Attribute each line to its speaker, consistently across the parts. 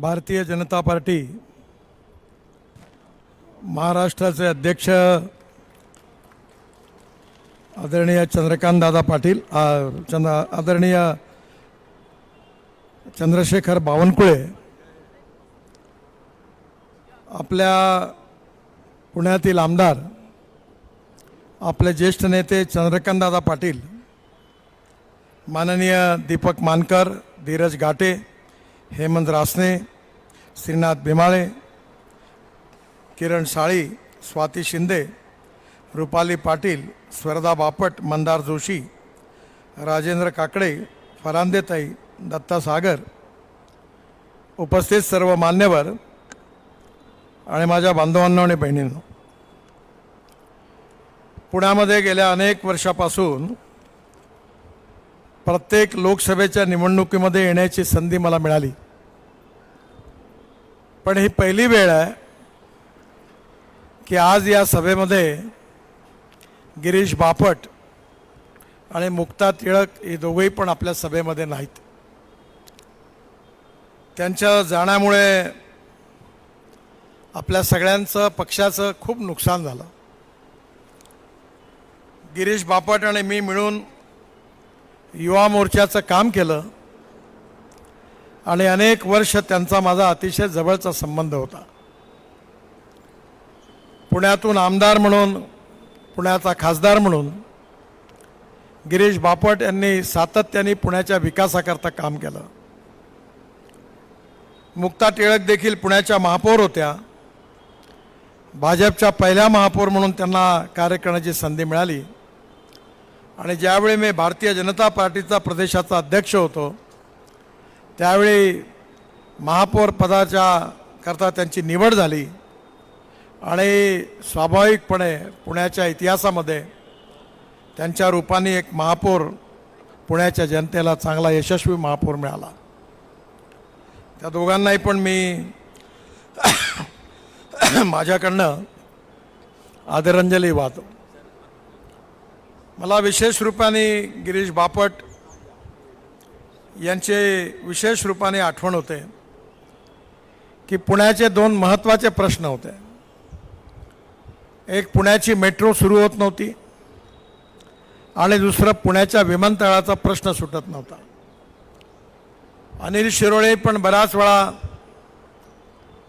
Speaker 1: Bharatiya Janata party महाराष्ट्राचे अध्यक्ष आदरणीय चंद्रकांतदादा पाटील, आदरणीय चंद्रशेखर बावनकुळे, आपल्या पुण्यातील आमदार, आपले ज्येष्ठ नेते चंद्रकांतदादा पाटील, माननीय दीपक मानकर, धीरज घाटे, हेमंत रासने, श्रीनाथ भीमाळे, किरण साळी, स्वाती शिंदे, रुपाली पाटील, स्वरदा बापट, मंदार जोशी, राजेंद्र काकडे, फरांदेताई, दत्ता सागर, उपस्थित सर्व मान्यवर आणि माझ्या बांधवांनो आणि बहिणींनो, पुण्यामध्ये गेल्या अनेक वर्षापासून प्रत्येक लोकसभेच्या निवडणुकीमध्ये येण्याची संधी मला मिळाली, पण ही पहिली वेळ आहे की आज या सभेमध्ये गिरीश बापट आणि मुक्ता टिळक हे दोघेही पण आपल्या सभेमध्ये नाहीत. त्यांच्या जाण्यामुळे आपल्या सगळ्यांचं, पक्षाचं खूप नुकसान झालं. गिरीश बापट आणि मी मिळून युवा मोर्चाचं काम केलं आणि अनेक वर्ष त्यांचा माझा अतिशय जवळचा संबंध होता. पुण्यातून आमदार म्हणून, पुण्याचा खासदार म्हणून गिरीश बापट यांनी सातत्याने पुण्याच्या विकासाकरता काम केलं. मुक्ता टिळक देखील पुण्याच्या महापौर होत्या. भाजपच्या पहिल्या महापौर म्हणून त्यांना कार्य करण्याची संधी मिळाली आणि ज्यावेळी मी भारतीय जनता पार्टीचा प्रदेशाचा अध्यक्ष होतो त्यावेळी महापौर पदाच्या करता त्यांची निवड झाली आणि स्वाभाविकपणे पुण्याच्या इतिहासामध्ये त्यांच्या रूपाने एक महापौर, पुण्याच्या जनतेला चांगला यशस्वी महापौर मिळाला. त्या दोघांनाही पण मी माझ्याकडनं आदरांजली वाहतो. मला विशेष रूपाने गिरीश बापट यांचे विशेष रूपाने आठवण होते की पुण्याचे दोन महत्त्वाचे प्रश्न होते. एक, पुण्याची मेट्रो सुरू होत नव्हती आणि दुसरं, पुण्याच्या विमानतळाचा प्रश्न सुटत नव्हता. अनिल शिरोळे पण बराच वेळा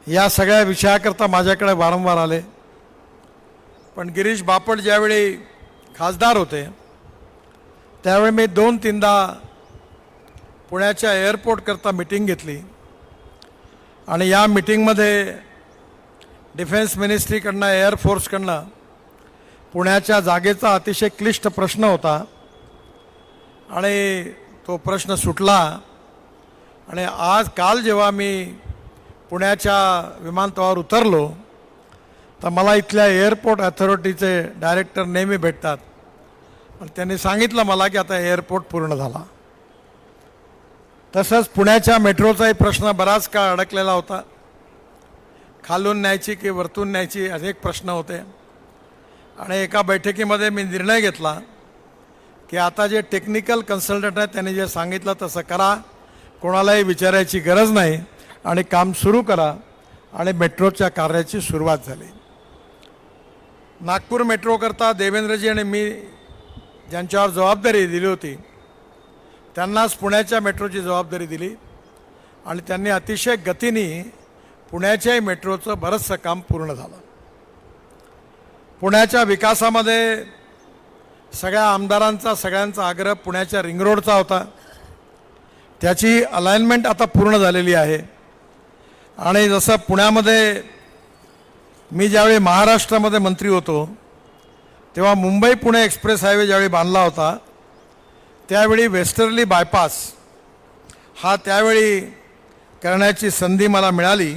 Speaker 1: या सगळ्या विषयाकरता माझ्याकडे वारंवार आले, पण गिरीश बापट ज्यावेळी खासदार होते त्यावेळी मी 2-3दा पुण्याच्या एअरपोर्टकरता मीटिंग घेतली आणि या मीटिंगमध्ये डिफेन्स मिनिस्ट्रीकडनं, एअरफोर्सकडनं पुण्याच्या जागेचा अतिशय क्लिष्ट प्रश्न होता आणि तो प्रश्न सुटला. आणि काल जेव्हा मी पुण्याच्या विमानतळावर उतरलो तर मला इथल्या एअरपोर्ट अथॉरिटीचे डायरेक्टर नेहमी भेटतात, पण त्यांनी सांगितलं मला की आता एअरपोर्ट पूर्ण झाला. तसंच पुण्याच्या मेट्रोचाही प्रश्न बराच काळ अडकलेला होता. खालून न्यायची की वरतून न्यायची अनेक प्रश्न होते आणि एका बैठकीमध्ये मी निर्णय घेतला की आता जे टेक्निकल कन्सल्टंट आहेत त्यांनी जे सांगितलं तसं करा, कोणालाही विचारायची गरज नाही आणि काम सुरू करा. आणि मेट्रोच्या कार्याची सुरुवात झाली. नागपूर मेट्रोकरता देवेंद्रजी आणि मी ज्यांच्यावर जबाबदारी दिली होती त्यांनाच पुण्याच्या मेट्रोची जबाबदारी दिली आणि त्यांनी अतिशय गतीने पुण्याच्याही मेट्रोचं बरंचसं काम पूर्ण झालं. पुण्याच्या विकासामध्ये सगळ्या आमदारांचा, सगळ्यांचा आग्रह पुण्याच्या रिंग रोडचा होता. त्याची अलाइनमेंट आता पूर्ण झालेली आहे आणि जसं पुण्यामध्ये मी ज्यावेळी महाराष्ट्रामध्ये मंत्री होतो तेव्हा मुंबई पुणे एक्सप्रेस हायवे ज्यावेळी बांधला होता त्यावेळी वेस्टर्ली बायपास हा त्यावेळी करण्याची संधी मला मिळाली,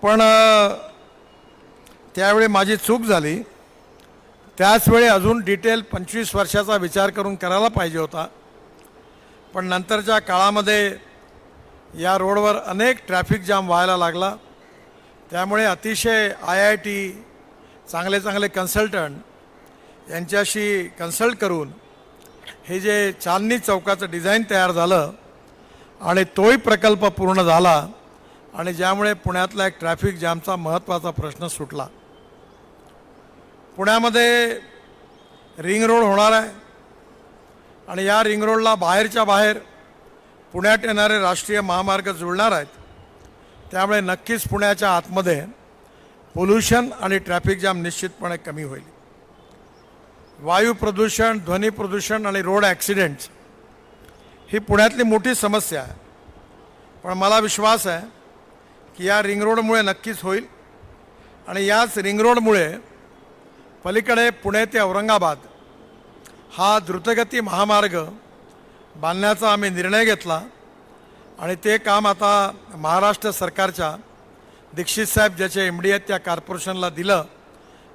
Speaker 1: पण त्यावेळी माझी चूक झाली. त्याचवेळी अजून डिटेल 25 वर्षाचा विचार करून करायला पाहिजे होता, पण नंतरच्या काळामध्ये या रोडवर अनेक ट्रॅफिक जाम व्हायला लागला. त्यामुळे अतिशय IIT, चांगले कन्सल्टंट यांच्याशी कन्सल्ट करून हे जे चांदणी चौकाचं डिझाईन तयार झालं आणि तोही प्रकल्प पूर्ण झाला आणि ज्यामुळे पुण्यातला एक ट्रॅफिक जॅमचा महत्त्वाचा प्रश्न सुटला. पुण्यामध्ये रिंग रोड होणार आहे आणि या रिंग रोडला बाहेरच्या बाहेर पुण्यात येणारे राष्ट्रीय महामार्ग जुळणार आहेत. त्यामुळे नक्कीच पुण्याच्या आतमध्ये पोल्युशन आणि ट्रॅफिक जॅम निश्चितपणे कमी होईल. वायू प्रदूषण, ध्वनी प्रदूषण आणि रोड ॲक्सिडेंट्स ही पुण्यातली मोठी समस्या आहे. पण मला विश्वास आहे की या रिंग रोडमुळे नक्कीच होईल आणि याच रिंग रोडमुळे पलीकडे पुणे ते औरंगाबाद हा द्रुतगती महामार्ग बांधण्याचा आम्ही निर्णय घेतला आणि ते काम आता महाराष्ट्र सरकारच्या दीक्षित साहेब ज्याचे MD आहेत त्या कॉर्पोरेशनला दिलं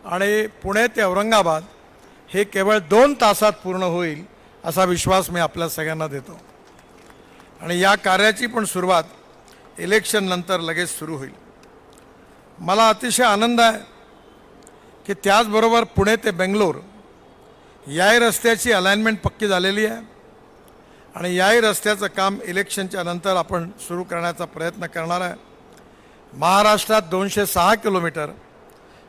Speaker 1: आणि पुणे ते औरंगाबाद हे केवळ 2 तासात पूर्ण होईल असा विश्वास मी आपल्या सगळ्यांना देतो. आणि या कार्याची पण सुरुवात इलेक्शन नंतर लगेच सुरू होईल. मला अतिशय आनंद आहे की त्याचबरोबर पुणे ते बेंगलोर याही रस्त्याची अलाइनमेंट पक्की झालेली आहे आणि याही रस्त्याचं काम इलेक्शनच्या नंतर आपण सुरू करण्याचा प्रयत्न करणार आहे. महाराष्ट्रात 206 किलोमीटर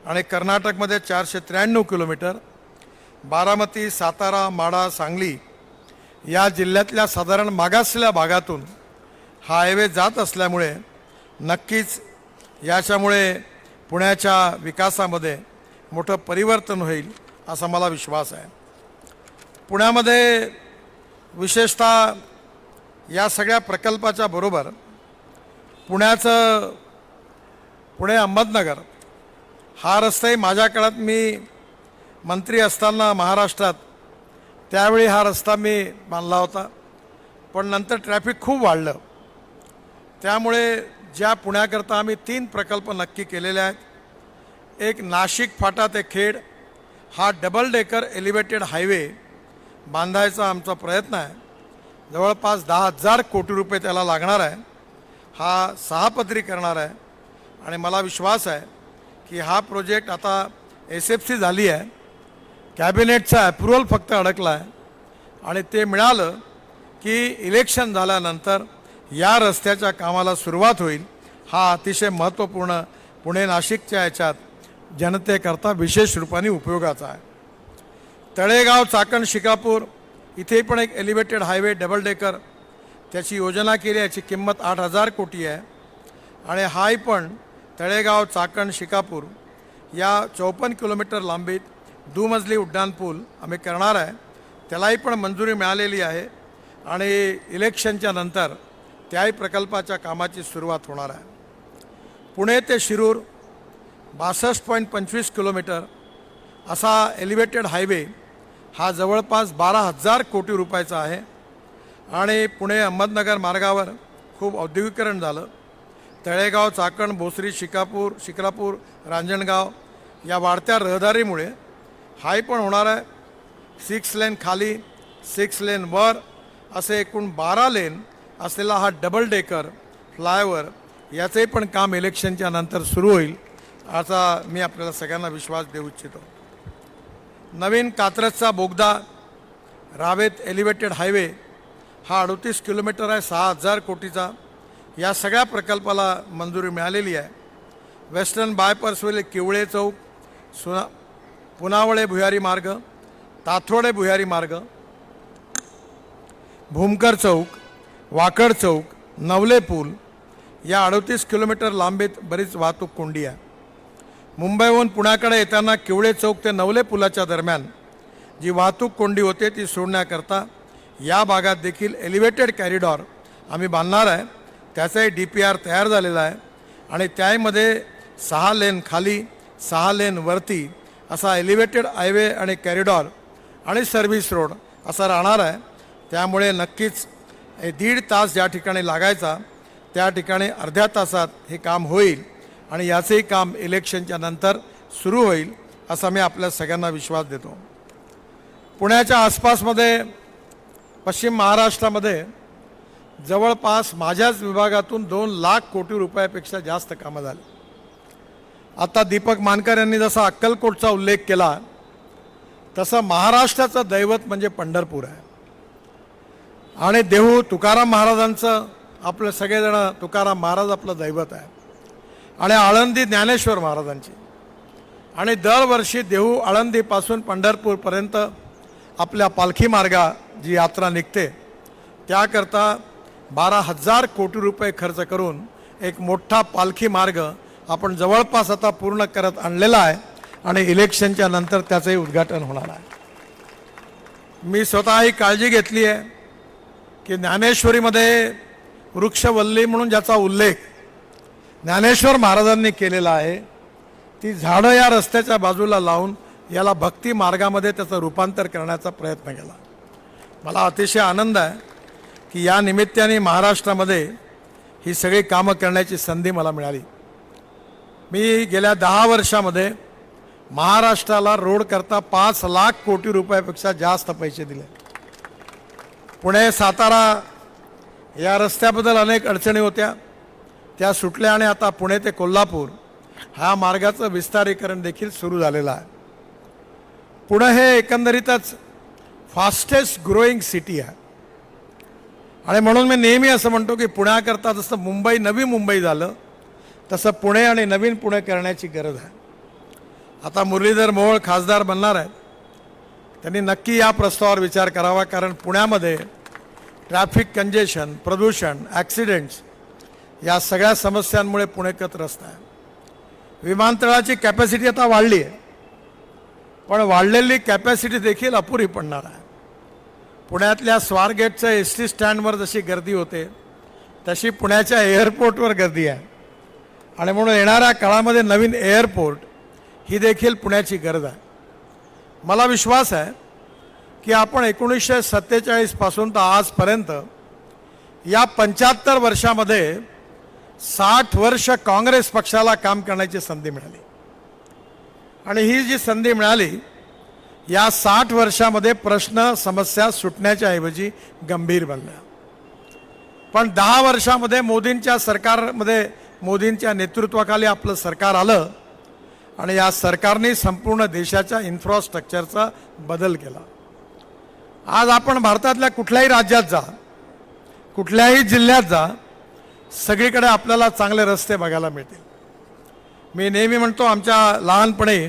Speaker 1: आणि कर्नाटकमध्ये 493 किलोमीटर, बारामती, सातारा, माढा, सांगली या जिल्ह्यातल्या साधारण मागासलेल्या भागातून हा हायवे जात असल्यामुळे नक्कीच याच्यामुळे पुण्याच्या विकासामध्ये मोठं परिवर्तन होईल असा मला विश्वास आहे. पुण्यामध्ये विशेषतः या सगळ्या प्रकल्पाच्या बरोबर पुणे अहमदनगर हा रस्ताही माझ्या काळात मी मंत्री असताना महाराष्ट्रात त्यावेळी हा रस्ता मी बांधला होता. पण नंतर ट्रॅफिक खूप वाढलं. त्यामुळे ज्या पुण्याकरता आम्ही 3 प्रकल्प नक्की केलेले आहेत. एक नाशिक फाटा ते खेड हा डबल डेकर एलिव्हेटेड हायवे बांधायचा आमचा प्रयत्न आहे. जवळपास 10,000 कोटी रुपये त्याला लागणार आहे. हा 6 पदरी करणार आहे आणि मला विश्वास आहे की हा प्रोजेक्ट आता SFC झाली आहे. कॅबिनेटचा अप्रुव्हल फक्त अडकला आहे आणि ते मिळालं की इलेक्शन झाल्यानंतर या रस्त्याच्या कामाला सुरुवात होईल. हा अतिशय महत्त्वपूर्ण पुणे नाशिकच्या याच्यात जनतेकरता विशेष रूपाने उपयोगाचा आहे. तळेगाव चाकण शिकापूर इथे पण एक एलिव्हेटेड हायवे डबल डेकर त्याची योजना केली. याची किंमत 8,000 कोटी आहे आणि हाही पण तळेगाव चाकण शिकापूर या 54 किलोमीटर लांबीत दुमजली उड्डाणपूल आम्ही करणार आहे. त्यालाही पण मंजुरी मिळालेली आहे आणि इलेक्शनच्या नंतर त्याही प्रकल्पाच्या कामाची सुरुवात होणार आहे. पुणे ते शिरूर 62.25 किलोमीटर असा एलिव्हेटेड हायवे हा जवळपास 12,000 कोटी रुपयाचा आहे आणि पुणे अहमदनगर मार्गावर खूप औद्योगिकरण झालं. तळेगाव चाकण भोसरी शिक्रापूर रांजणगाव या वाढत्या रहदारीमुळे हाही पण होणार आहे. 6 लेन खाली 6 लेन वर असे एकूण 12 लेन असलेला हा डबल डेकर फ्लायओव्हर याचंही पण काम इलेक्शनच्या नंतर सुरू होईल असा मी आपल्याला सगळ्यांना विश्वास देऊ इच्छितो. नवीन कात्रजचा बोगदा रावेत एलिव्हेटेड हायवे हा 38 किलोमीटर आहे, 6,000 कोटीचा. या सगळ्या प्रकल्पाला मंजुरी मिळालेली आहे. वेस्टर्न बायपासवरील किवळे चौक, पुनावळे भुयारी मार्ग, ताथोडे भुयारी मार्ग, भूमकर चौक, वाकड चौक, नवले पूल या 38 किलोमीटर लांबीत बरीच वाहतूक कोंडी आहे. मुंबईहून पुण्याकडे येताना किवळे चौक ते नवले पुलाच्या दरम्यान जी वाहतूक कोंडी होते ती सोडण्याकरता या भागात देखील एलिव्हेटेड कॅरिडॉर आम्ही बांधणार आहे. त्याचाही DPR तयार झालेला आहे आणि त्यामध्ये 6 लेन खाली 6 लेन वरती असा एलिव्हेटेड हायवे आणि कॅरिडॉर आणि सर्व्हिस रोड असा राहणार आहे. त्यामुळे नक्कीच 1.5 तास ज्या ठिकाणी लागायचा त्या ठिकाणी अर्ध्या तासात हे काम होईल आणि याचंही काम इलेक्शनच्या नंतर सुरू होईल असा मी आपल्या सगळ्यांना विश्वास देतो. पुण्याच्या आसपासमध्ये पश्चिम महाराष्ट्रामध्ये जवळपास माझ्याच विभागातून 2 लाख कोटी रुपयापेक्षा जास्त कामं झाली. आता दीपक मानकर यांनी जसा अक्कलकोटचा उल्लेख केला तसं महाराष्ट्राचं दैवत म्हणजे पंढरपूर आहे आणि देहू तुकाराम महाराजांचं आपलं सगळेजण तुकाराम महाराज आपलं दैवत आहे आणि आळंदी ज्ञानेश्वर महाराजांची, आणि दरवर्षी देहू आळंदीपासून पंढरपूरपर्यंत आपल्या पालखी मार्गा जी यात्रा निघते त्याकरता 12,000 कोटी रुपये खर्च करून एक मोठा पालखी मार्ग आपण जवळपास आता पूर्ण करत आणलेला आहे आणि इलेक्शनच्या नंतर त्याचंही उद्घाटन होणार आहे. मी स्वतः ही काळजी घेतली आहे की ज्ञानेश्वरीमध्ये वृक्षवल्ली म्हणून ज्याचा उल्लेख ज्ञानेश्वर महाराजांनी केलेला आहे, ती झाडं या रस्त्याच्या बाजूला लावून याला भक्ती मार्गामध्ये त्याचं रूपांतर करण्याचा प्रयत्न केला. मला अतिशय आनंद आहे की या निमित्ताने महाराष्ट्रामध्ये ही सगळी कामं करण्याची संधी मला मिळाली. मी गेल्या 10 वर्षामध्ये महाराष्ट्राला रोड करता 5 लाख कोटी रुपयापेक्षा जास्त पैसे दिले. पुणे सातारा या रस्त्याबद्दल अनेक अडचणी होत्या, त्या सुटल्या आणि आता पुणे ते कोल्हापूर ह्या मार्गाचं विस्तारीकरण देखील सुरू झालेलं आहे. पुणे हे एकंदरीतच फास्टेस्ट ग्रोईंग सिटी आहे आणि म्हणून मी नेहमी असं म्हणतो की पुण्याकरता जसं मुंबई नवी मुंबई झालं तसं पुणे आणि नवीन पुणे करण्याची गरज आहे. आता मुरलीधर मोहोळ खासदार बनणार आहेत, त्यांनी नक्की या प्रस्तावावर विचार करावा, कारण पुण्यामध्ये ट्रॅफिक कंजेशन, प्रदूषण, ॲक्सिडेंट्स या सगळ्या समस्यांमुळे पुणे त्रस्त आहे. विमानतळाची कॅपॅसिटी आता वाढली आहे, पण वाढलेली कॅपॅसिटी देखील अपुरी पडणार आहे. पुण्यातल्या स्वारगेटच्या एस टी स्टँडवर जशी गर्दी होते तशी पुण्याच्या एअरपोर्टवर गर्दी आहे आणि म्हणून येणाऱ्या काळामध्ये नवीन एअरपोर्ट ही देखील पुण्याची गरज आहे. मला विश्वास आहे की आपण 1947 पासून तर आजपर्यंत या 75 वर्षामध्ये 60 वर्ष काँग्रेस पक्षाला काम करण्याची संधी मिळाली आणि ही जी संधी मिळाली या 60 वर्षामध्ये प्रश्न समस्या सुटण्याच्या ऐवजी गंभीर बनल्या. पण 10 वर्षामध्ये मोदींच्या सरकारमध्ये मोदींच्या नेतृत्वाखाली आपलं सरकार आलं आणि या सरकारने संपूर्ण देशाच्या इन्फ्रास्ट्रक्चरचा बदल केला. आज आपण भारतातल्या कुठल्याही राज्यात जा, कुठल्याही जिल्ह्यात जा, सगळीकडे आपल्याला चांगले रस्ते बघायला मिळतील. मी नेहमी म्हणतो आमच्या लहानपणी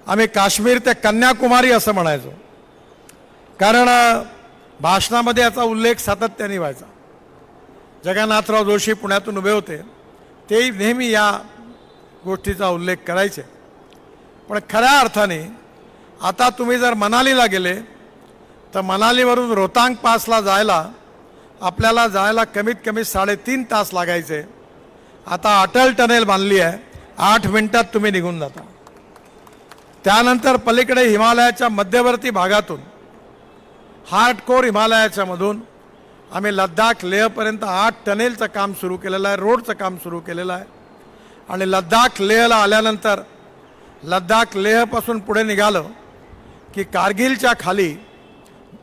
Speaker 1: आम्ही काश्मीर ते कन्याकुमारी असं म्हणायचो, कारण भाषणामध्ये याचा उल्लेख सातत्याने व्हायचा. जगन्नाथराव जोशी पुण्यातून उभे होते, तेही नेहमी या गोष्टीचा उल्लेख करायचे. पण खऱ्या अर्थाने आता तुम्ही जर मनालीला गेले तर मनालीवरून रोहतांग पासला जायला आपल्याला कमीत कमी 3.5 तास लागायचे. आता अटल टनेल बांधली आहे, 8 मिनिटात तुम्ही निघून जाता. त्यानंतर पलीकडे हिमालयाच्या मध्यवर्ती भागातून हार्डकोर हिमालयाच्या मधून आम्ही लद्दाख लेहपर्यंत 8 टनेलचं काम सुरू केलेलं आहे, रोडचं काम सुरू केलेलं आहे. आणि लद्दाख लेहला आल्यानंतर लद्दाख लेहपासून पुढे निघालं की कारगिलच्या खाली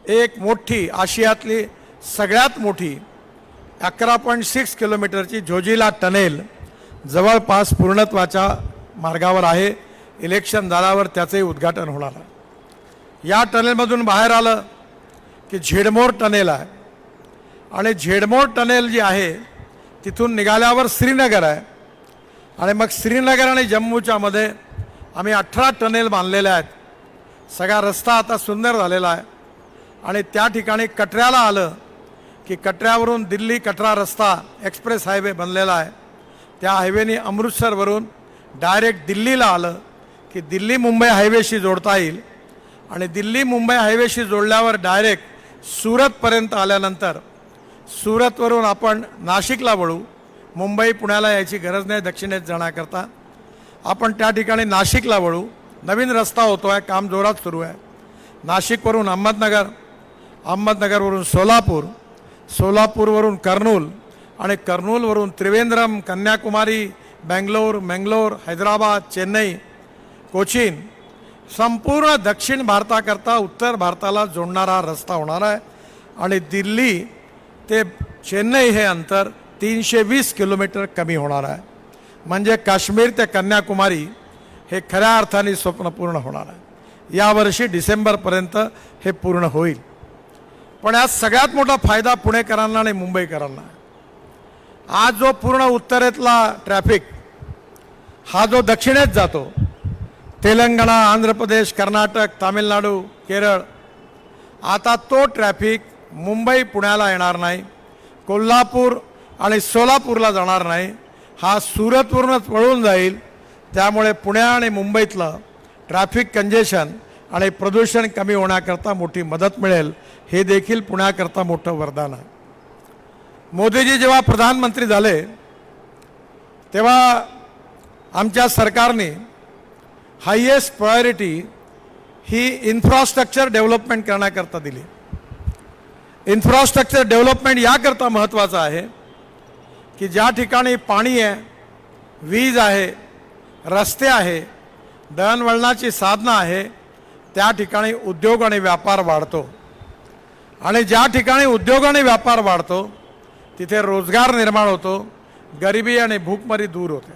Speaker 1: एक मोठी आशियातली सगळ्यात मोठी 11.6 किलोमीटरची झोजिला टनेल जवळपास पूर्णत्वाच्या मार्गावर आहे. इलेक्शन झाल्यावर त्याचंही उद्घाटन होणार आहे. या टनेलमधून बाहेर आलं की झेडमोर टनेल आहे आणि झेडमोर टनेल जी आहे तिथून निघाल्यावर श्रीनगर आहे आणि मग श्रीनगर आणि जम्मूच्या मध्ये आम्ही 18 टनेल बांधलेले आहेत. सगळा रस्ता आता सुंदर झालेला आहे आणि त्या ठिकाणी कटऱ्याला आलं की कटऱ्यावरून दिल्ली कटरा रस्ता एक्सप्रेस हायवे बनलेला आहे. त्या हायवेने अमृतसरवरून डायरेक्ट दिल्लीला आलं की दिल्ली मुंबई हायवेशी जोडता येईल आणि दिल्ली मुंबई हायवेशी जोडल्यावर डायरेक्ट सुरतपर्यंत आल्यानंतर सुरतवरून आपण नाशिकला वळू. मुंबई पुण्याला यायची गरज नाही दक्षिणेत जाण्याकरता. आपण त्या ठिकाणी नाशिकला वळू. नवीन रस्ता होतो आहे, काम जोरात सुरू आहे. नाशिकवरून अहमदनगर, अहमदनगरवरून सोलापूर, सोलापूरवरून कर्नूल आणि कर्नूलवरून त्रिवेंद्रम, कन्याकुमारी, बेंगलोर, मंगलोर, हैदराबाद, चेन्नई, कोचीन, संपूर्ण दक्षिण भारताकरता उत्तर भारताला जोडणारा रस्ता होणार आहे. आणि दिल्ली ते चेन्नई हे अंतर 320 किलोमीटर कमी होणार आहे. म्हणजे काश्मीर ते कन्याकुमारी हे खऱ्या अर्थाने स्वप्न पूर्ण होणार आहे. यावर्षी डिसेंबरपर्यंत हे पूर्ण होईल. पण यात सगळ्यात मोठा फायदा पुणेकरांना आणि मुंबईकरांना आहे. आज जो पूर्ण उत्तरेतला ट्रॅफिक हा जो दक्षिणेत जातो, तेलंगणा, आंध्र प्रदेश, कर्नाटक, तामिळनाडू, केरळ, आता तो ट्रॅफिक मुंबई पुण्याला येणार नाही, कोल्हापूर आणि सोलापूरला जाणार नाही, हा सुरतवरूनच वळून जाईल. त्यामुळे पुणे आणि मुंबईतलं ट्रॅफिक कंजेशन आणि प्रदूषण कमी होण्याकरता मोठी मदत मिळेल. हे देखील पुण्याकरता मोठं वरदान आहे. मोदीजी जेव्हा प्रधानमंत्री झाले तेव्हा आमच्या सरकारने हायेस्ट प्रायोरिटी ही इन्फ्रास्ट्रक्चर डेव्हलपमेंट करण्याकरता दिली. इन्फ्रास्ट्रक्चर डेव्हलपमेंट याकरता महत्त्वाचं आहे की ज्या ठिकाणी पाणी आहे, वीज आहे, रस्ते आहे, दळणवळणाची साधनं आहे, त्या ठिकाणी उद्योग आणि व्यापार वाढतो. आणि ज्या ठिकाणी उद्योग आणि व्यापार वाढतो तिथे रोजगार निर्माण होतो, गरिबी आणि भूकमरी दूर होते.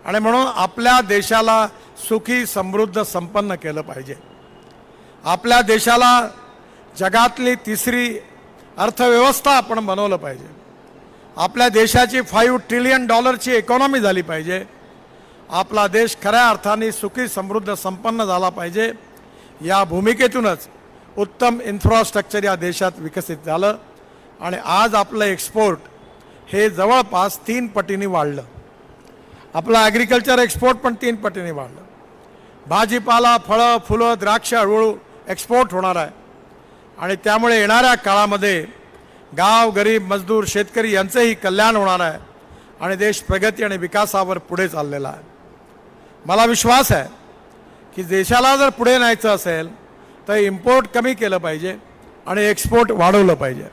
Speaker 1: आणि म्हणून आपल्या देशाला सुखी, समृद्ध, संपन्न केलं पाहिजे. आपल्या देशाला जगातली तिसरी अर्थव्यवस्था आपण बनवलं पाहिजे. आपल्या देशाची $5 ट्रिलियन इकॉनॉमी झाली पाहिजे. आपला देश खऱ्या अर्थाने सुखी, समृद्ध, संपन्न झाला पाहिजे. या भूमिकेतूनच उत्तम इन्फ्रास्ट्रक्चर या देशात विकसित झालं आणि आज आपलं एक्सपोर्ट हे जवळपास 3 पटीने वाढलं. आपलं ॲग्रिकल्चर एक्सपोर्ट पण 3 पटीने वाढलं. भाजीपाला, फळं, फुलं, द्राक्ष हळूहळू एक्सपोर्ट होणार आहे. आणि त्यामुळे येणाऱ्या काळामध्ये गाव, गरीब, मजदूर, शेतकरी यांचंही कल्याण होणार आहे आणि देश प्रगती आणि विकासावर पुढे चाललेला आहे. मला विश्वास आहे की देशाला जर पुढे न्यायचं असेल तर इम्पोर्ट कमी केलं पाहिजे आणि एक्सपोर्ट वाढवलं पाहिजे.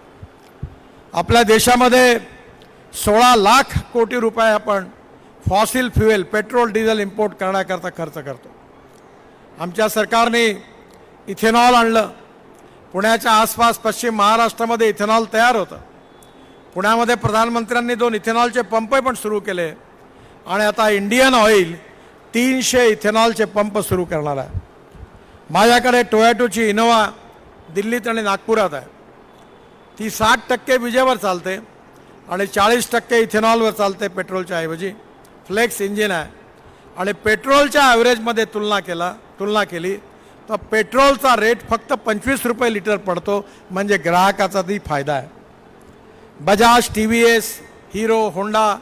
Speaker 1: आपल्या देशामध्ये 16 लाख कोटी रुपये आपण fossil fuel, petrol, diesel import करण्याकरता खर्च करतो. आमच्या सरकारने इथेनॉल आणलं. पुण्याच्या आसपास पश्चिम महाराष्ट्रामध्ये इथेनॉल तयार होतं. पुण्यामध्ये प्रधानमंत्र्यांनी 2 इथेनॉलचे पंप पण सुरू केले आणि आता इंडियन ऑइल 300 इथेनॉलचे पंप सुरू करणार आहे. माझ्याकडे टोयोटोची इनोवा दिल्लीत आणि नागपुरात आहे. ती 60% विजेवर चालते आणि 40% इथेनॉलवर चालते पेट्रोलच्या ऐवजी. फ्लेक्स इंजिन आहे आणि पेट्रोलच्या ॲव्हरेजमध्ये तुलना केली तर पेट्रोलचा रेट फक्त 25 रुपये लिटर पडतो. म्हणजे ग्राहकाचाही फायदा आहे. बजाज, TVS, हिरो, होंडा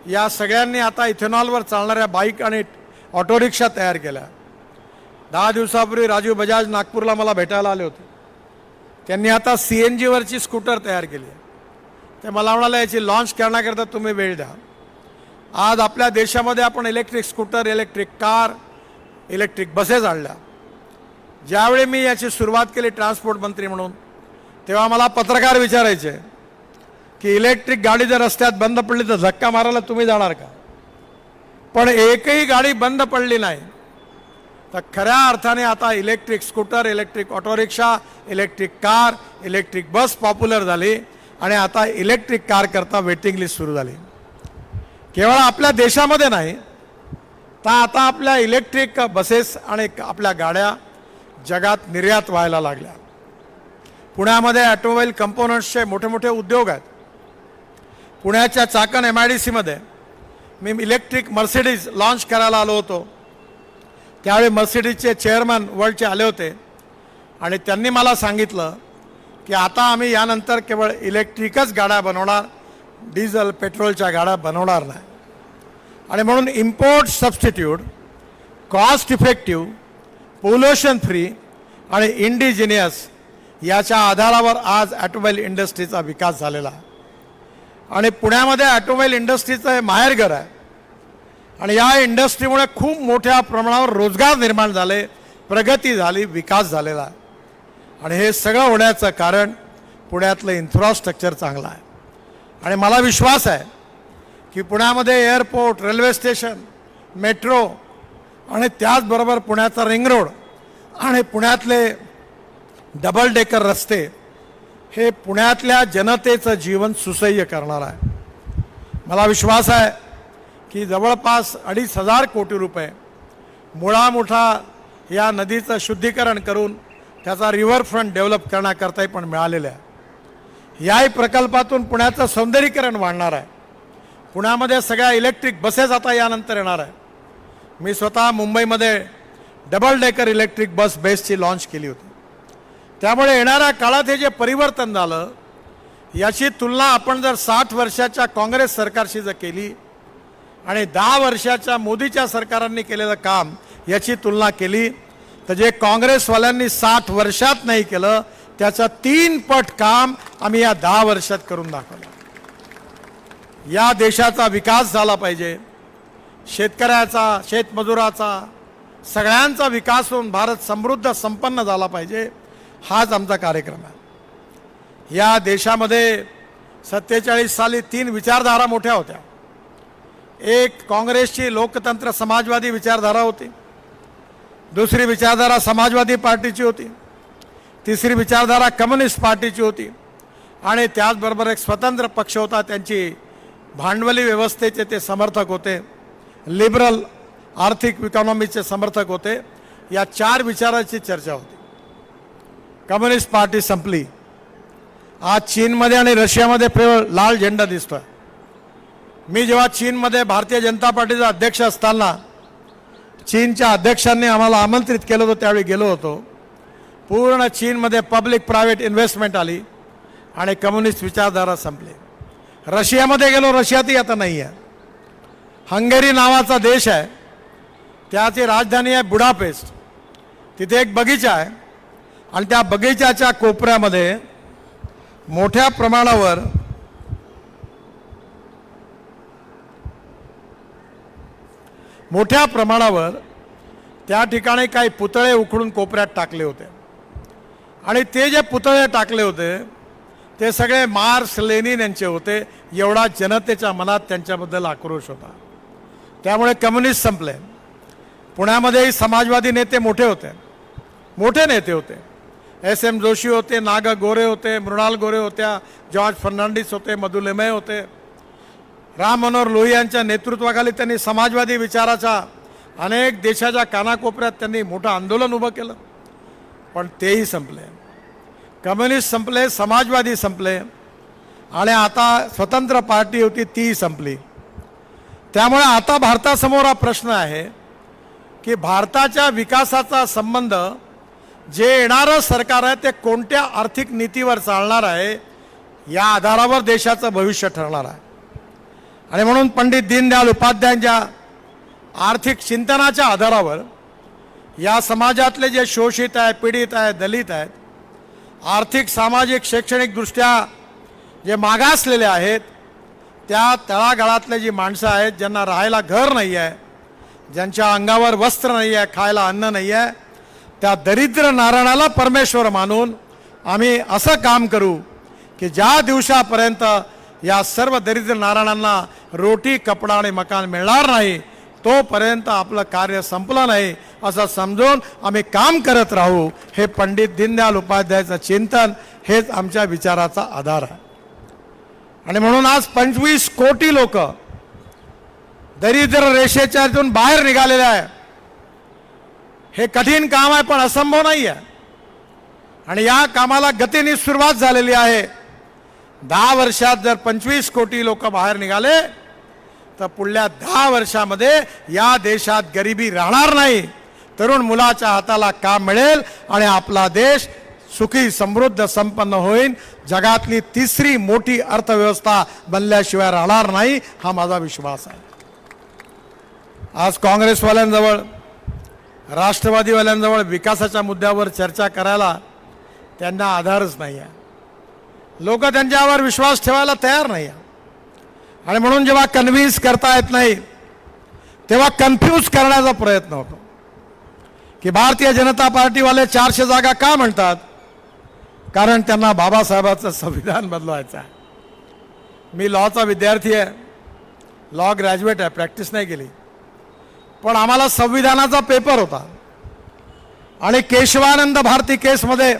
Speaker 1: या सगळ्यांनी आता इथेनॉलवर चालणाऱ्या बाईक आणि ऑटो रिक्षा तयार केल्या. 10 दिवसापूर्वी राजीव बजाज नागपूरला मला भेटायला आले होते. त्यांनी आता CNGवरची स्कूटर तयार केली आहे. ते मला म्हणाले याची लॉन्च करण्याकरता तुम्ही वेळ द्या. आज आपल्या देशामध्ये आपण electric scooter, electric car, electric buses आणल्या. ज्यावेळी मी याची सुरुवात केली ट्रान्सपोर्ट मंत्री म्हणून तेव्हा मला पत्रकार विचारायचे की इलेक्ट्रिक गाडी जर रस्त्यात बंद पडली तर धक्का मारायला तुम्ही जाणार का? पण एकही गाडी बंद पडली नाही. तर खऱ्या अर्थाने आता electric scooter, electric auto rickshaw, electric car, electric bus popular झाली आणि आता इलेक्ट्रिक कार करता वेटिंग लिस्ट सुरू झाली. केवळ आपल्या देशामध्ये नाही तर आता आपल्या इलेक्ट्रिक बसेस आणि आपल्या गाड्या जगात निर्यात व्हायला लागल्या. पुण्यामध्ये ऑटोमोबाईल कंपोनंट्सचे मोठे मोठे उद्योग आहेत. पुण्याच्या चाकण MIDCमध्ये मी इलेक्ट्रिक मर्सिडीज लॉन्च करायला आलो होतो. त्यावेळी मर्सिडीजचे चेअरमन वर्ल्डचे आले होते आणि त्यांनी मला सांगितलं की आता आम्ही यानंतर केवळ इलेक्ट्रिकच गाड्या बनवणार, डिझेल, पेट्रोलच्या गाड्या बनवणार नाही. आणि म्हणून import substitute, cost effective, pollution free आणि इंडिजिनियस याच्या आधारावर आज ऑटोमोबाईल इंडस्ट्रीचा विकास झालेला आहे. आणि पुण्यामध्ये ऑटोमोबाईल इंडस्ट्रीचं हे माहेरघर आहे आणि या इंडस्ट्रीमुळे खूप मोठ्या प्रमाणावर रोजगार निर्माण झाले, प्रगती झाली, विकास झालेला आहे. आणि हे सगळं होण्याचं कारण पुण्यातलं इन्फ्रास्ट्रक्चर चांगलं आहे. आणि मला विश्वास आहे की पुण्यामध्ये एअरपोर्ट, रेल्वे स्टेशन, मेट्रो आणि त्याचबरोबर पुण्याचा रिंग रोड आणि पुण्यातले डबल डेकर रस्ते हे पुण्यातल्या जनतेचं जीवन सुसह्य करणार आहे. मला विश्वास आहे की जवळपास 2,500 कोटी रुपये मुळामुठा या नदीचं शुद्धीकरण करून त्याचा रिव्हरफ्रंट डेव्हलप करण्याकरताही पण मिळालेले आहे. याही प्रकल्पातून पुण्याचं सौंदर्यीकरण वाढणार आहे. पुण्यामध्ये सगळ्या इलेक्ट्रिक बसेस आता यानंतर येणार आहे. मी स्वतः मुंबईमध्ये डबल डेकर इलेक्ट्रिक बस बेसची लॉन्च केली होती. त्यामुळे येणाऱ्या काळात हे जे परिवर्तन झालं याची तुलना आपण जर 60 वर्षाच्या काँग्रेस सरकारशी जर केली आणि 10 वर्षाच्या मोदीच्या सरकारांनी केलेलं काम याची तुलना केली तर जे काँग्रेसवाल्यांनी 60 वर्षात नाही केलं त्याचं 3 पट काम आम्ही या 10 वर्षात करून दाखवलं. या देशाचा विकास झाला पाहिजे, शेतकऱ्याचा, शेतमजुराचा, सगळ्यांचा विकास होऊन भारत समृद्ध संपन्न झाला पाहिजे, हाच आमचा कार्यक्रम आहे. या देशामध्ये 47 साली 3 विचारधारा मोठ्या होत्या. एक काँग्रेसची लोकतंत्र समाजवादी विचारधारा होती, दुसरी विचारधारा समाजवादी पार्टीची होती, तिसरी विचारधारा कम्युनिस्ट पार्टीची होती आणि त्याचबरोबर एक स्वतंत्र पक्ष होता, त्यांची भांडवली व्यवस्थेचे ते समर्थक होते, लिबरल आर्थिक इकॉनॉमीचे समर्थक होते. या 4 विचाराची चर्चा होती. कम्युनिस्ट पार्टी संपली. आज चीनमध्ये आणि रशियामध्ये केवळ लाल झेंडा दिसतोय. मी जेव्हा चीनमध्ये भारतीय जनता पार्टीचा अध्यक्ष असताना चीनच्या अध्यक्षांनी आम्हाला आमंत्रित केलं होतं, त्यावेळी गेलो होतो. पूर्ण चीनमध्ये पब्लिक प्रायव्हेट इन्व्हेस्टमेंट आली आणि कम्युनिस्ट विचारधारा संपली. रशियामध्ये गेलो, रशियातही आता नाही आहे. हंगेरी नावाचा देश आहे, त्याची राजधानी आहे बुडापेस्ट. तिथे एक बगीचा आहे आणि त्या बगीचाच्या कोपऱ्यामध्ये मोठ्या प्रमाणावर त्या ठिकाणी काही पुतळे उखडून कोपऱ्यात टाकले होते आणि ते जे पुतळे टाकले होते ते सगळे मार्क्स लेनिन यांचे होते. एवढा जनतेच्या मनात त्यांच्याबद्दल आक्रोश होता. त्यामुळे कम्युनिस्ट संपले. पुण्यामध्येही समाजवादी नेते मोठे नेते होते. SM जोशी होते, नागा गोरे होते, मृणाल गोरे होत्या, जॉर्ज फर्नांडिस होते, मधु लिमये होते. राम मनोहर लोहिया यांच्या नेतृत्वाखाली त्यांनी समाजवादी विचाराचा अनेक देशाच्या कानाकोपऱ्यात त्यांनी मोठं आंदोलन उभं केलं, पण तेही संपले. कम्युनिस्ट संपले, समाजवादी संपले आणि आता स्वतंत्र पार्टी होती तीही संपली. त्यामुळे आता भारतासमोर हा प्रश्न आहे की भारताच्या विकासाचा संबंध जे येणारं सरकार आहे ते कोणत्या आर्थिक नीतीवर चालणार आहे या आधारावर देशाचं भविष्य ठरणार आहे. आणि म्हणून पंडित दीनदयाल उपाध्यायांच्या आर्थिक चिंतनाच्या आधारावर या समाजातले जे शोषित आहे, पीडित आहे, दलित आहेत, आर्थिक सामाजिक शैक्षणिकदृष्ट्या जे मागासलेले आहेत, त्या तळागाळातले जी माणसं आहेत ज्यांना राहायला घर नाही आहे, ज्यांच्या अंगावर वस्त्र नाही आहे, खायला अन्न नाही आहे, त्या दरिद्र नारायणाला परमेश्वर मानून आम्ही असं काम करू की ज्या दिवसापर्यंत या सर्व दरिद्र नारायणांना रोटी, कपडा आणि मकान मिळणार नाही तोपर्यंत आपलं कार्य संपलं नाही असं समजून आम्ही काम करत राहू. हे पंडित दीनदयाल उपाध्यायाचं चिंतन हेच आमच्या विचाराचा आधार आहे. आणि म्हणून आज 25 कोटी लोक दरिद्र रेषेच्यातून बाहेर निघालेले आहे. हे कठीण काम आहे पण असंभव नाही आहे आणि या कामाला गतीने सुरुवात झालेली आहे. 10 वर्षात जर 25 कोटी लोक बाहेर निघाले तर पुढल्या 10 वर्षामध्ये या देशात गरिबी राहणार नाही. तरुण मुलाच्या हाताला काम मिळेल आणि आपला देश सुखी, समृद्ध, संपन्न होईल. जगातली 3री मोठी अर्थव्यवस्था बनल्याशिवाय राहणार नाही, हा माझा विश्वास आहे. आज काँग्रेसवाल्यांजवळ, राष्ट्रवादीवाल्यांजवळ विकासाच्या मुद्द्यावर चर्चा करायला त्यांना आधारच नाही आहे. लोक त्यांच्यावर विश्वास ठेवायला तयार नाही आहे आणि म्हणून जेव्हा कन्व्हिन्स करता येत नाही तेव्हा कन्फ्यूज करण्याचा प्रयत्न होतो की भारतीय जनता पार्टीवाले 400 जागा का म्हणतात, कारण त्यांना बाबासाहेबांचं संविधान बदलवायचं आहे. मी लॉचा विद्यार्थी आहे, लॉ ग्रॅज्युएट आहे, प्रॅक्टिस नाही केली, पण आम्हाला संविधानाचा पेपर होता आणि केशवानंद भारती केसमध्ये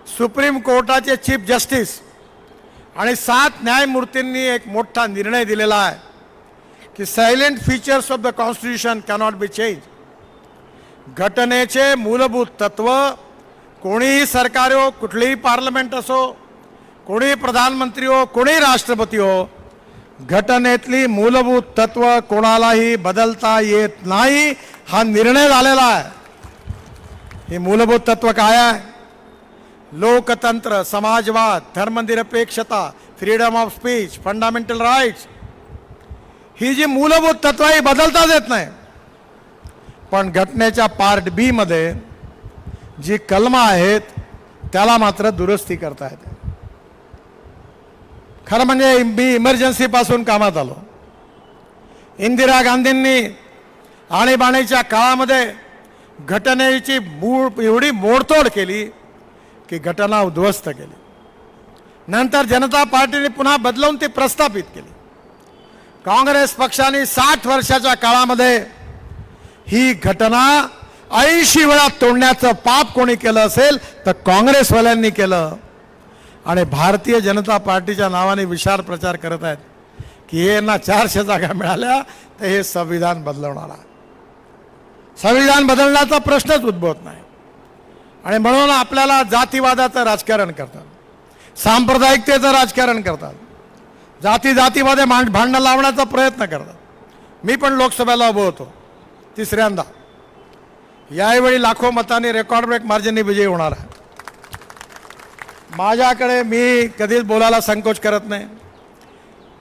Speaker 1: सुप्रीम कोर्टाचे चीफ जस्टिस आणि 7 न्यायमूर्तींनी एक मोठा निर्णय दिलेला आहे की silent features of the constitution cannot be change. घटनेचे मूलभूत तत्व कोणीही सरकार हो, कुठलीही पार्लमेंट असो, कोणी प्रधानमंत्री हो, कोणी राष्ट्रपती हो, घटनेतली मूलभूत तत्व कोणालाही बदलता येत नाही हा निर्णय झालेला आहे. हे मूलभूत तत्व काय आहे? लोकतंत्र, समाजवाद, धर्मनिरपेक्षता, freedom of speech, fundamental rights, ही जी मूलभूत तत्व ही बदलताच येत नाही. पण घटनेच्या पार्ट बी मध्ये जी कलमं आहेत त्याला मात्र दुरुस्ती करता येते. खरं म्हणजे मी इमर्जन्सी पासून कामात आलो. इंदिरा गांधींनी आणीबाणीच्या काळामध्ये घटनेची एवढी मोडतोड केली की घटना उद्ध्वस्त केली. नंतर जनता पार्टीने पुन्हा बदलवून ती प्रस्थापित केली. काँग्रेस पक्षाने 60 वर्षाच्या काळामध्ये ही घटना 80 वेळा तोडण्याचं पाप कोणी केलं असेल तर काँग्रेसवाल्यांनी केलं. आणि भारतीय जनता पार्टीच्या नावाने विशाल प्रचार करत आहेत की हे ना 400 जागा मिळाल्या तर हे संविधान बदलवणार आहे. संविधान बदलण्याचा प्रश्नच उद्भवत नाही. आणि म्हणून आपल्याला जातीवादाचं राजकारण करतात, सांप्रदायिकतेचं राजकारण करतात, जातीमध्ये भांडणं लावण्याचा प्रयत्न करतात. मी पण लोकसभेला उभं होतो 3ऱ्यांदा. यावेळी लाखो मतांनी रेकॉर्ड ब्रेक मार्जिनने विजयी होणार आहे. माझ्याकडे मी कधीच बोलायला संकोच करत नाही.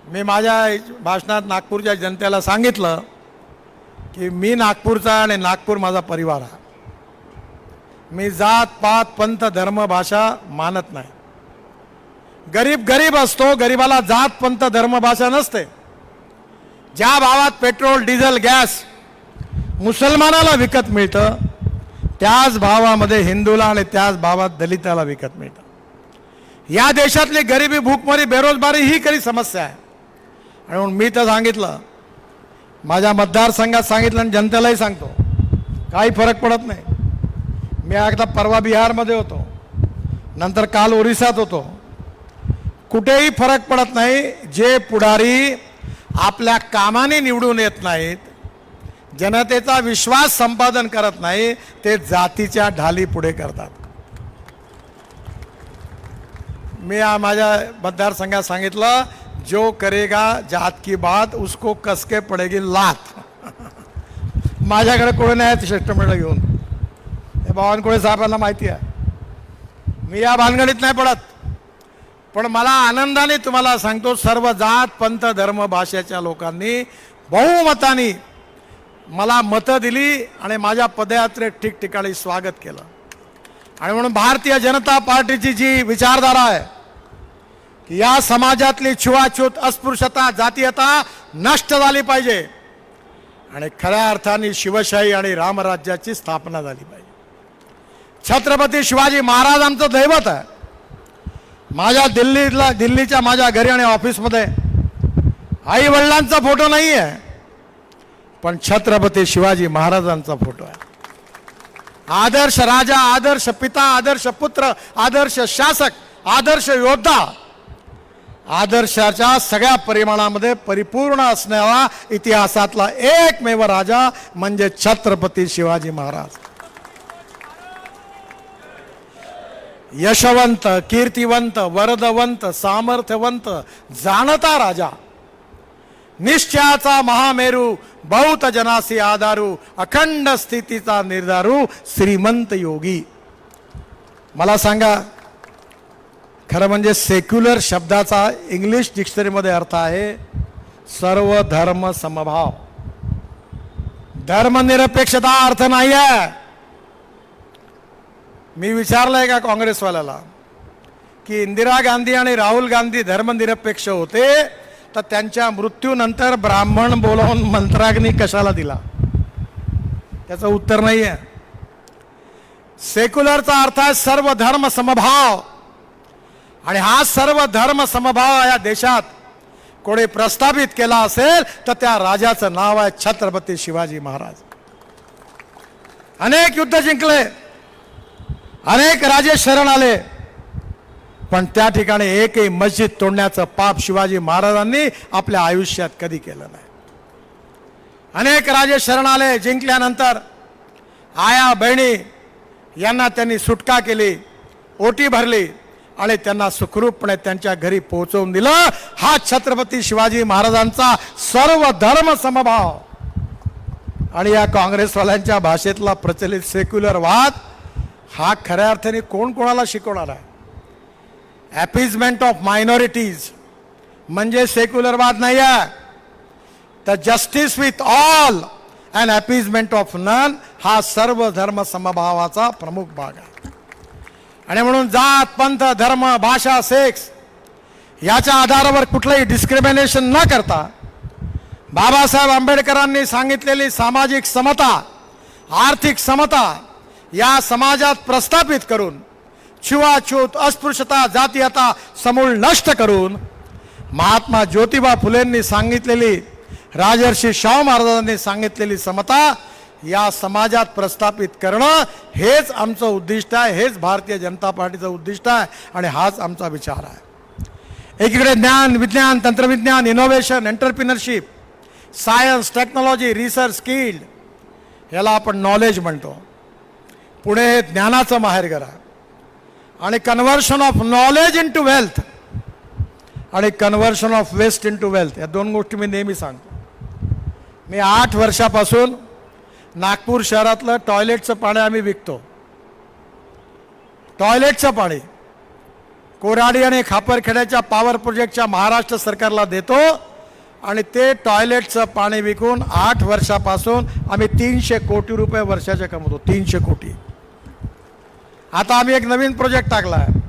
Speaker 1: मी माझ्या भाषणात नागपूरच्या जनतेला सांगितलं की मी नागपूरचा आणि नागपूर माझा परिवार आहे. मी जात पात पंथ धर्म भाषा मानत नाही. गरीब असतो, गरीबाला जात पंथ धर्म भाषा नसते. ज्या भावात पेट्रोल डिझेल गॅस मुसलमानाला विकत मिळतं त्याच भावामध्ये हिंदूला आणि त्याच भावात दलिताला विकत मिळतं. या देशातली गरिबी, भूकमारी, बेरोजगारी ही खरी समस्या आहे. आणि म्हणून मी तर सांगितलं, माझ्या मतदारसंघात सांगितलं आणि जनतेलाही सांगतो, काही फरक पडत नाही. मी एकदा परवा बिहारमध्ये होतो, नंतर काल ओरिसात होतो. कुठेही फरक पडत नाही. जे पुढारी आपल्या कामाने निवडून येत नाहीत, जनतेचा विश्वास संपादन करत नाही, ते जातीच्या ढाली पुढे करतात. मी माझ्या मतदारसंघात सांगितलं, जो करेगा जात की बात उसको कसके पडेगी लात. माझ्याकडे कोणी नाही शिष्टमंडळ घेऊन. हे बावनकुळे साहेबांना माहिती आहे. मी या भानगडीत नाही पडत. पण मला आनंदाने तुम्हाला सांगतो, सर्व जात पंथ धर्म भाषेच्या लोकांनी बहुमताने मला मतं दिली आणि माझ्या पदयात्रेत ठिकठिकाणी स्वागत केलं. आणि म्हणून भारतीय जनता पार्टीची जी विचारधारा आहे की या समाजातली छुवाछूत, अस्पृश्यता, जातीयता नष्ट झाली पाहिजे आणि खऱ्या अर्थाने शिवशाही आणि रामराज्याची स्थापना झाली पाहिजे. छत्रपती शिवाजी महाराज आमचं दैवत आहे. माझ्या दिल्लीच्या माझ्या घरी आणि ऑफिसमध्ये आई वडिलांचा फोटो नाही आहे, पण छत्रपती शिवाजी महाराजांचा फोटो आहे. आदर्श राजा, आदर्श पिता, आदर्श पुत्र, आदर्श शासक, आदर्श योद्धा, आदर्शाच्या सगळ्या परिमाणामध्ये परिपूर्ण असणारा इतिहासातला एकमेव राजा म्हणजे छत्रपती शिवाजी महाराज. यशवंत, कीर्तिवंत, वरदवंत, सामर्थ्यवंत, जाणता राजा, निश्चयाचा महामेरू, बहुत जनासी आधारू, अखंड स्थितीचा निर्धारू, श्रीमंत योगी. मला सांगा, खरं म्हणजे सेक्युलर शब्दाचा इंग्लिश डिक्शनरीमध्ये अर्थ आहे सर्व धर्म समभाव. धर्मनिरपेक्षता अर्थ नाही आहे. मी विचारलंय का काँग्रेसवाल्याला की इंदिरा गांधी आणि राहुल गांधी धर्मनिरपेक्ष होते तर त्यांच्या मृत्यूनंतर ब्राह्मण बोलावून मंत्राग्नी कशाला दिला? त्याचं उत्तर नाही आहे. सेक्युलरचा अर्थ आहे सर्व धर्म समभाव. आणि हा सर्व धर्म समभाव या देशात कोणी प्रस्थापित केला असेल तर त्या राजाचं नाव आहे छत्रपती शिवाजी महाराज. अनेक युद्ध जिंकले, अनेक राजे शरण आले, पण त्या ठिकाणी एकही मस्जिद तोडण्याचं पाप शिवाजी महाराजांनी आपल्या आयुष्यात कधी केलं नाही. अनेक राजे शरण आले, जिंकल्यानंतर आया बहिणी यांना त्यांनी सुटका केली, ओटी भरली, आणि त्यांना सुखरूपपणे त्यांच्या घरी पोहोचवून दिलं. हा छत्रपती शिवाजी महाराजांचा सर्व धर्म समभाव आणि या काँग्रेसवाल्यांच्या भाषेतला प्रचलित सेक्युलर वाद हा खऱ्या अर्थाने कोण कोणाला शिकवणार आहे? ॲपिजमेंट ऑफ मायनॉरिटीज म्हणजे सेक्युलरवाद नाही आहे, तर justice with all and appeasement of none हा सर्व धर्म समभावाचा प्रमुख भाग आहे. आणि म्हणून जात, पंथ, धर्म, भाषा, सेक्स याच्या आधारावर कुठलंही डिस्क्रिमिनेशन न करता बाबासाहेब आंबेडकरांनी सांगितलेली सामाजिक समता, आर्थिक समता या समाजात प्रस्थापित करून छुआछूत, अस्पृश्यता, जातीयता समूळ नष्ट करून महात्मा ज्योतिबा फुलेंनी सांगितलेली, राजर्षी शाहू महाराजांनी सांगितलेली समता या समाजात प्रस्थापित करणं हेच आमचं उद्दिष्ट आहे, हेच भारतीय जनता पार्टीचं उद्दिष्ट आहे आणि हाच आमचा विचार आहे. एकीकडे ज्ञान, विज्ञान, तंत्रविज्ञान, innovation, entrepreneurship, science, technology, research, skill याला आपण नॉलेज म्हणतो. पुणे हे ज्ञानाचं माहेरघर आहे आणि conversion of knowledge into wealth आणि conversion of waste into wealth या दोन गोष्टी मी नेहमी सांगतो. मी 8 वर्षापासून नागपूर शहरातलं टॉयलेटचं पाणी आम्ही विकतो. टॉयलेटचं पाणी कोराडी आणि खापरखेड्याच्या पॉवर प्रोजेक्टच्या महाराष्ट्र सरकारला देतो आणि ते टॉयलेटचं पाणी विकून 8 वर्षापासून आम्ही 300 कोटी रुपये वर्षाचे कमवतो. 300 कोटी. आता आम्ही एक नवीन प्रोजेक्ट टाकला आहे.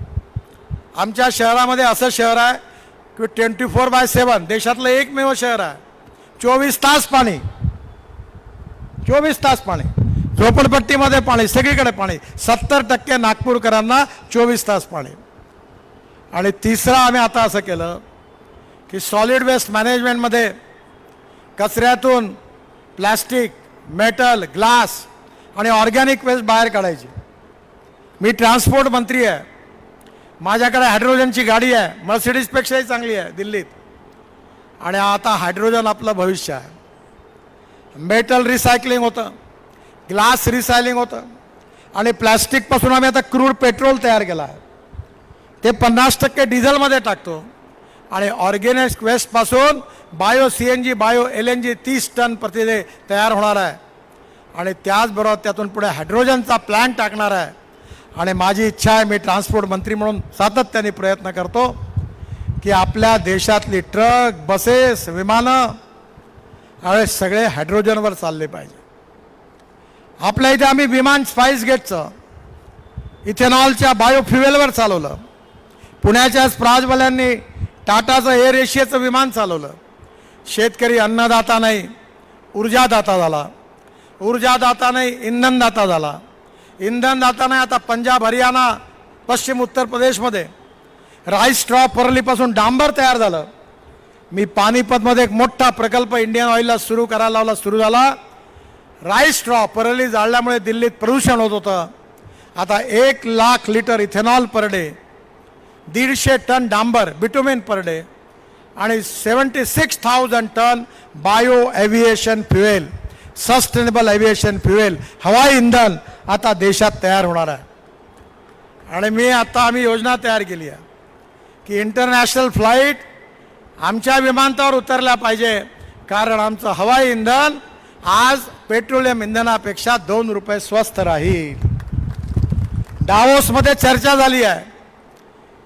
Speaker 1: आमच्या शहरामध्ये असं शहर आहे की 24/7 देशातलं एकमेव शहर आहे. 24 तास पाणी, 24 तास पाणी. झोपडपट्टीमध्ये पाणी, सगळीकडे पाणी. 70% नागपूरकरांना 24 तास पाणी. आणि तिसरं आम्ही आता असं केलं की सॉलिड वेस्ट मॅनेजमेंटमध्ये कचऱ्यातून प्लॅस्टिक, मेटल, ग्लास आणि ऑर्गॅनिक वेस्ट बाहेर काढायची. मी ट्रान्सपोर्ट मंत्री आहे. माझ्याकडे हायड्रोजनची गाडी आहे, मर्सिडीजपेक्षाही चांगली आहे दिल्लीत. आणि आता हायड्रोजन आपलं भविष्य आहे. मेटल रिसायकलिंग होतं, ग्लास रिसायकलिंग होतं आणि प्लॅस्टिकपासून आम्ही आता क्रूड पेट्रोल तयार केलं आहे. ते 50% डिझेलमध्ये टाकतो आणि ऑर्गॅनिक वेस्टपासून bio CNG, bio LNG 30 ton प्रतिदे तयार होणार आहे. आणि त्याचबरोबर त्यातून पुढे हायड्रोजनचा प्लॅन्ट टाकणार आहे. आणि माझी इच्छा आहे, मी ट्रान्सपोर्ट मंत्री म्हणून सातत्याने प्रयत्न करतो की आपल्या देशातली ट्रक, बसेस, विमानं आणि सगळे हायड्रोजनवर चालले पाहिजे. आपल्या इथे आम्ही विमान स्पाइस गेटचं इथेनॉलच्या बायोफ्युएलवर चालवलं. पुण्याच्याच प्राजवाल्यांनी टाटाचं एअर एशियाचं विमान चालवलं. शेतकरी अन्नदाता नाही, ऊर्जादाता झाला. ऊर्जादाता नाही, इंधनदाता झाला. इंधनदाता नाही, आता पंजाब, हरियाणा, पश्चिम उत्तर प्रदेशमध्ये राईस स्ट्रॉ परलीपासून डांबर तयार झालं. मी पानिपतमध्ये एक मोठा प्रकल्प इंडियन ऑइलला सुरू करायला लावला, सुरू झाला. राईस स्ट्रॉ परली जाळल्यामुळे दिल्लीत प्रदूषण होत होतं. आता 1 lakh litre ethanol per day, 150 ton डांबर बिटुमेन पर डे आणि 76,000 ton bio aviation fuel, sustainable aviation fuel, हवाई इंधन आता देशात तयार होणार आहे. आणि आम्ही योजना तयार केली आहे की इंटरनॅशनल फ्लाईट आमच्या विमानतळावर उतरल्या पाहिजे, कारण आमचं हवाई इंधन आज पेट्रोलियम इंधनापेक्षा 2 रुपये स्वस्त राहील. डावोसमध्ये चर्चा झाली आहे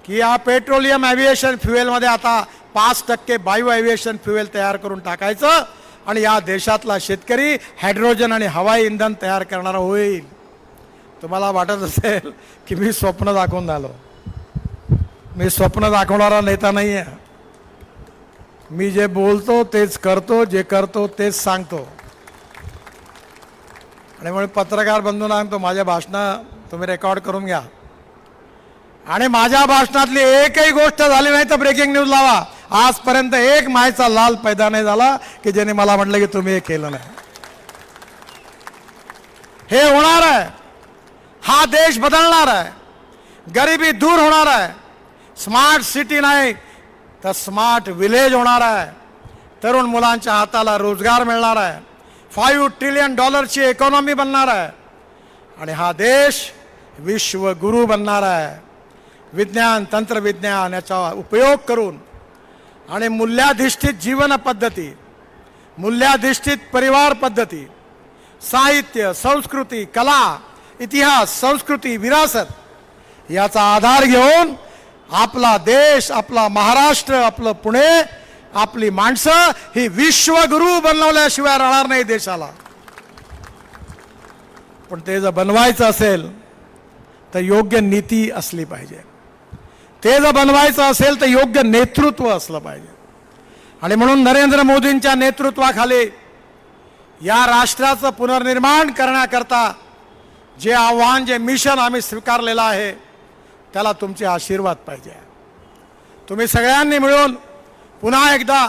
Speaker 1: की या पेट्रोलियम एव्हिएशन फ्युएलमध्ये आता 5% बायो एव्हिएशन फ्युएल तयार करून टाकायचं आणि या देशातला शेतकरी हायड्रोजन आणि हवाई इंधन तयार करणारा होईल. तुम्हाला वाटत असेल की मी स्वप्न दाखवून झालो. मी स्वप्न दाखवणारा नेता नाही आहे. मी जे बोलतो तेच करतो, जे करतो तेच सांगतो. आणि म्हणून पत्रकार बंधूंना सांगतो, माझ्या भाषणं तुम्ही रेकॉर्ड करून घ्या आणि माझ्या भाषणातली एकही गोष्ट झाली नाही तर ब्रेकिंग न्यूज लावा. आजपर्यंत एक मायचा लाल पैदा नाही झाला की ज्याने मला म्हटलं की तुम्ही हे केलं नाही. हे होणार आहे. हा देश बदलणार आहे. गरिबी दूर होणार आहे. स्मार्ट सिटी नाही तर स्मार्ट विलेज होणार आहे. तरुण मुलांच्या हाताला रोजगार मिळणार आहे. $5 ट्रिलियन इकॉनॉमी बनणार आहे आणि हा देश विश्वगुरू बनणार आहे. विज्ञान तंत्रविज्ञान याचा उपयोग करून आणि मूल्याधिष्ठित जीवन पद्धती, मूल्याधिष्ठित परिवार पद्धती, साहित्य, संस्कृती, कला, इतिहास, संस्कृती, विरासत याचा आधार घेऊन आपला देश, आपला महाराष्ट्र, आपलं पुणे, आपली माणसं ही विश्वगुरू बनवल्याशिवाय राहणार नाही देशाला. पण ते जर बनवायचं असेल तर योग्य नीती असली पाहिजे. ते जर बनवायचं असेल तर योग्य नेतृत्व असलं पाहिजे. आणि म्हणून नरेंद्र मोदींच्या नेतृत्वाखाली या राष्ट्राचं पुनर्निर्माण करण्याकरता जे आव्हान, जे मिशन आम्ही स्वीकारलेलं आहे त्याला तुमचे आशीर्वाद पाहिजे. तुम्ही सगळ्यांनी मिळून पुन्हा एकदा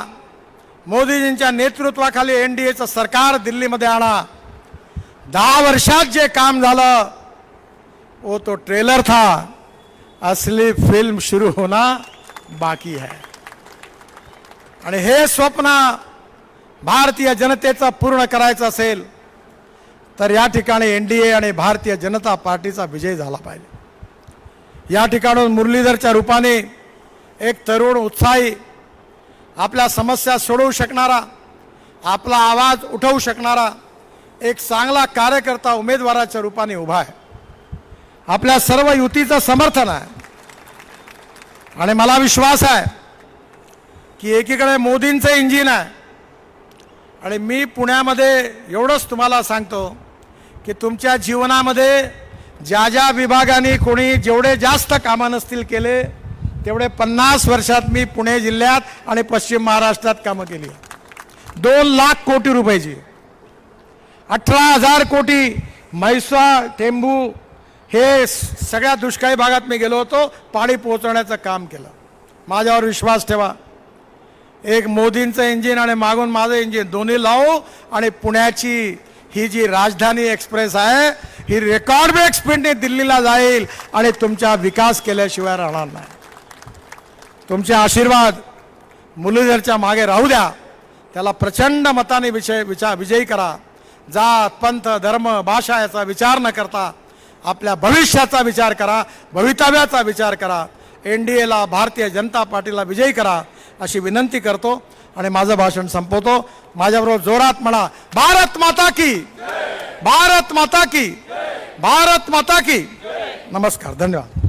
Speaker 1: मोदीजींच्या नेतृत्वाखाली NDAचं सरकार दिल्लीमध्ये आणा. 10 वर्षात जे काम झालं वो तो ट्रेलर था, असली फिल्म शुरू होना बाकी है. आणि हे स्वप्न भारतीय जनतेचं पूर्ण करायचं असेल तर या ठिकाणी NDA आणि भारतीय जनता पार्टीचा विजय झाला पाहिजे. या ठिकाणून मुरलीधरच्या रूपाने एक तरुण, उत्साही, आपल्या समस्या सोडवू शकणारा, आपला आवाज उठवू शकणारा एक चांगला कार्यकर्ता उमेदवाराच्या रूपाने उभा आहे. आपल्या सर्व युतीचं समर्थन आहे. आणि मला विश्वास आहे की एकीकडे मोदींचं इंजिन आहे आणि मी पुण्यामध्ये एवढंच तुम्हाला सांगतो की तुमच्या जीवनामध्ये ज्या ज्या विभागाने कोणी जेवढे जास्त कामं नसतील केले तेवढे 50 वर्षात मी पुणे जिल्ह्यात आणि पश्चिम महाराष्ट्रात कामं केली. 2 लाख कोटी रुपयाची, 18,000 कोटी म्हैसाळ, टेंभू हे सगळ्या दुष्काळी भागात मी गेलो होतो, पाणी पोहोचवण्याचं काम केलं. माझ्यावर विश्वास ठेवा. एक मोदींचं इंजिन आणि मागून माझं इंजिन दोन्ही लावू आणि पुण्याची ही जी राजधानी एक्सप्रेस आहे ही रेकॉर्ड ब्रेक स्पीडने दिल्लीला जाईल आणि तुमचा विकास केल्याशिवाय राहणार नाही. तुमचे आशीर्वाद मुरलीधरच्या मागे राहू द्या. त्याला प्रचंड मताने विजयी करा. जात, पंथ, धर्म, भाषा याचा विचार न करता आपल्या भविष्याचा विचार करा, भवितव्याचा विचार करा. NDAला, भारतीय जनता पार्टीला विजयी करा अशी विनंती करतो आणि माझं भाषण संपवतो. माझ्याबरोबर जोरात म्हणा, भारत माता की, भारत माता की, भारत माता की. नमस्कार, धन्यवाद.